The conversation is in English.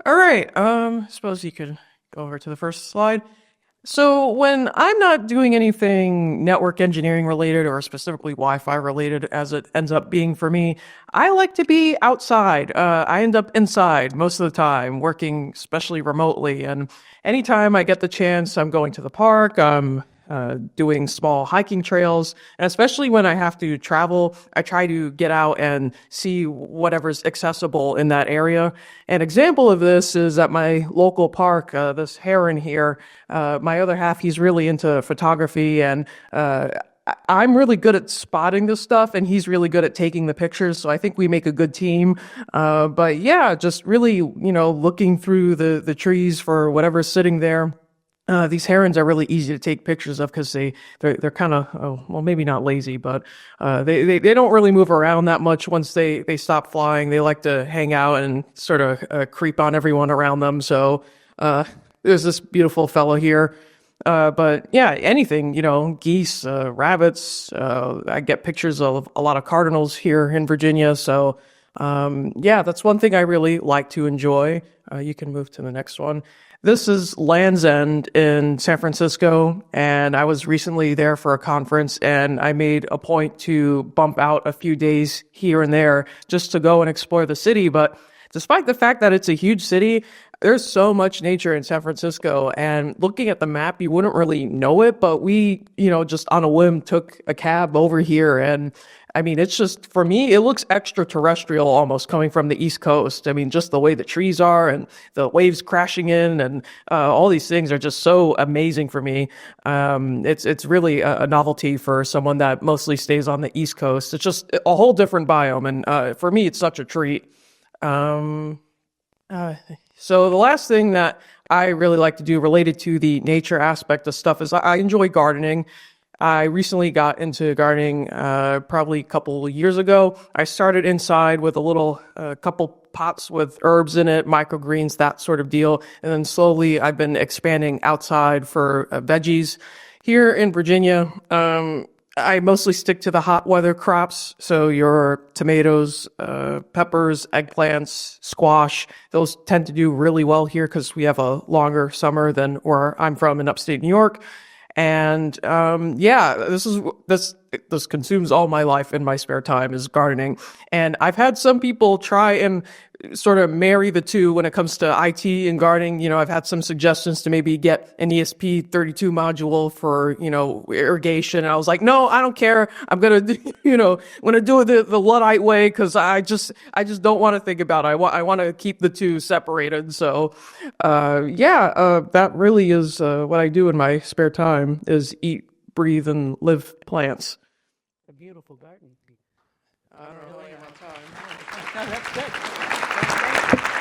All right. Suppose you could go over to the first slide. So when I'm not doing anything network engineering related or specifically Wi-Fi related, as it ends up being for me, I like to be outside. I end up inside most of the time, working especially remotely. And anytime I get the chance, I'm going to the park. I'm doing small hiking trails, and especially when I have to travel, I try to get out and see whatever's accessible in that area. An example of this is at my local park, this heron here. My other half, he's really into photography, and I'm really good at spotting this stuff, and he's really good at taking the pictures. So I think we make a good team. But yeah, just really, looking through the trees for whatever's sitting there. These herons are really easy to take pictures of because they're kind of, well, maybe not lazy, but they don't really move around that much once they stop flying. They like to hang out and sort of creep on everyone around them. So there's this beautiful fellow here. But yeah, anything, geese, rabbits. I get pictures of a lot of cardinals here in Virginia. So yeah, that's one thing I really like to enjoy. You can move to the next one. This is Land's End in San Francisco, and I was recently there for a conference, and I made a point to bump out a few days here and there just to go and explore the city. But despite the fact that it's a huge city, there's so much nature in San Francisco, and looking at the map, you wouldn't really know it, but we, just on a whim took a cab over here, and I mean, it's just, for me, it looks extraterrestrial almost coming from the East Coast. I mean, just the way the trees are and the waves crashing in and all these things are just so amazing for me. It's really a novelty for someone that mostly stays on the East Coast. It's just a whole different biome, and for me, it's such a treat. So the last thing that I really like to do related to the nature aspect of stuff is I enjoy gardening. I recently got into gardening probably a couple of years ago. I started inside with a couple pots with herbs in it, microgreens, that sort of deal. And then slowly I've been expanding outside for veggies. Here in Virginia, I mostly stick to the hot weather crops. So your tomatoes, peppers, eggplants, squash, those tend to do really well here because we have a longer summer than where I'm from in upstate New York. And yeah, this consumes all my life in my spare time is gardening. And I've had some people try and sort of marry the two when it comes to IT and gardening. I've had some suggestions to maybe get an ESP32 module for, irrigation. And I was like, no, I don't care. I'm going to, do it the Luddite way because I just don't want to think about it. I want to keep the two separated. So, that really is what I do in my spare time is eat, breathe, and live plants. A beautiful garden. I don't know how much time. That's good.